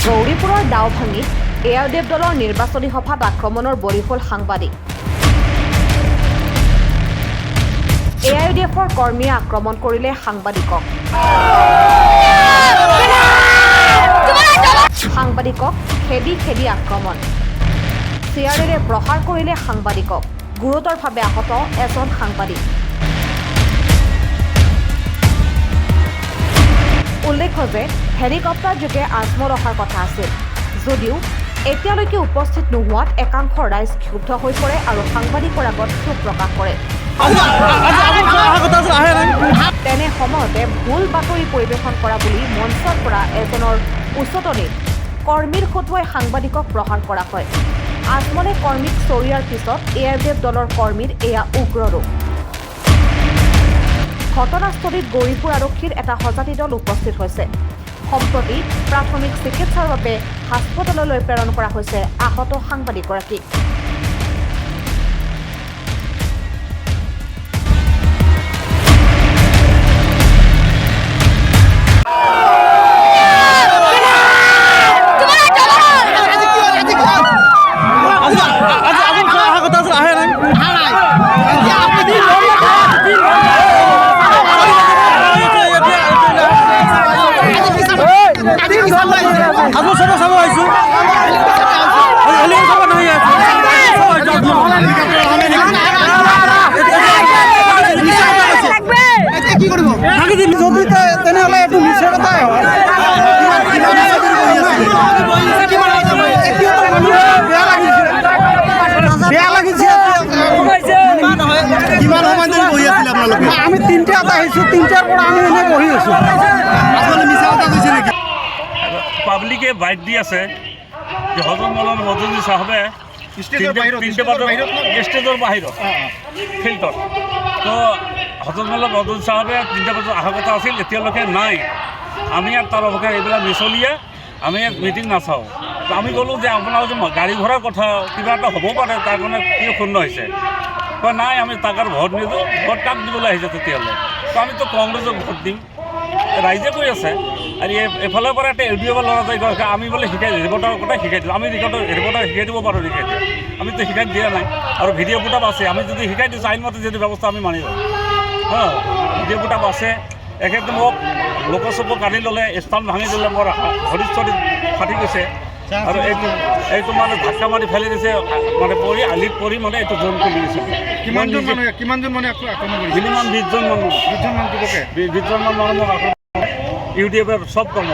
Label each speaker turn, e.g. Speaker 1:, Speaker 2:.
Speaker 1: গৌৰীপুৰৰ দাওভাঙিত AIUDF দলৰ নিৰ্বাচনী সভাত আক্ৰমণৰ বলি হ'ল সাংবাদিক। এআইইউডিএফৰ কৰ্মীয়ে আক্ৰমণ কৰিলে সাংবাদিকক। সাংবাদিকক খেদি খেদি আক্ৰমণ। চিয়াৰেৰে প্ৰহাৰ কৰিলে সাংবাদিকক। গুৰুতৰভাৱে আহত এজন সাংবাদিক। উল্লেখ্য যে হেলিকপ্টাৰ যোগে আজমল অহাৰ কথা আছিল, যদিও এতিয়ালৈকে উপস্থিত নোহোৱাত একাংশ ৰাইজ ক্ষুব্ধ হৈ পৰে আৰু সাংবাদিকৰ আগত ক্ষোভ প্ৰকাশ কৰে। তেনে সময়তে ভুল বাতৰি পৰিৱেশন কৰা বুলি মঞ্চৰ পৰা এজনৰ উচতনিত কৰ্মীৰ খটুৱাই সাংবাদিকক প্ৰহাৰ কৰা হয়। আজমলে কৰ্মীক চৰিয়াৰ পিছত এআইইউডিএফ দলৰ কৰ্মীৰ এয়া উগ্ৰ ৰূপ। ঘটনাস্থলীত গৌৰীপুৰ আৰক্ষীৰ এটা সজাতি দল উপস্থিত হৈছে। সম্প্ৰতি প্ৰাথমিক চিকিৎসাৰ বাবে হাস্পতাললৈ প্ৰেৰণ কৰা হৈছে আহত সাংবাদিকগৰাকীক।
Speaker 2: আমি তিনটাত আহিছোঁ, তিনটাৰ পৰা আমি এনে বহি আছোঁ।
Speaker 3: পাব্লিকে বাইট দি আছে যে হজম মলন মজুমদাৰ চাহাবে ষ্টেজৰ বাহিৰত ফিল্ডত তো হজম মলন মজুমদাৰ চাহাবে 3টা বজাত অহাৰ কথা আছিল, এতিয়ালৈকে নাই। আমি ইয়াত তাৰ অৱকাশ এইবিলাক মিছলিয়ে আমি ইয়াত মিটিং নাচাওঁ। তো আমি ক'লোঁ যে আপোনালোকে গাড়ী ঘোঁৰাৰ কথা কিবা এটা হ'ব পাৰে, তাৰ কাৰণে কিয় ক্ষুণ্ণ হৈছে? নাই, আমি তাক আৰু ভোট নিদিওঁ। ভোট কাক দিবলৈ আহিছে তেতিয়াহ'লে? তো আমিতো কংগ্ৰেছক ভোট দিম, ৰাইজে কৈ আছে। আৰু এফালৰ পৰা এটা এডিঅ'ৰ ল'ৰা যায় আমি বোলে শিকাই ৰিপৰ্টাৰ কথা শিকাই দিওঁ। আমি ৰিপৰ্টাৰ শিকাই দিব পাৰোঁ, শিকাই দিওঁ। আমিতো শিকাই দিয়া নাই। আৰু ভিডিঅ' ফুটাপ আছে, আমি যদি শিকাই দিছোঁ আইনমতে যদি ব্যৱস্থা আমি মানি লওঁ। ভিডিঅ' ফুটাপ আছে। এখেতে মোক লোকচক কাঢ়ি ল'লে, স্থান ভাঙি দিলে, মোৰ ভৰিত চৰিত ফাটি গৈছে। আৰু এইটো মানে ধাক্কা মাৰি ফেলি দিছে, মানে পৰি আলিত পৰি মানে এইটো জোন খুলি দিছে।
Speaker 2: কিমানজন মানুহে আক্ৰমণ কৰিছে?
Speaker 3: মিনিমাম 20জন মানুহ। 20জন মান মানুহ মোক আক্ৰমণ ইউডিএফৰ চব কৰ্ম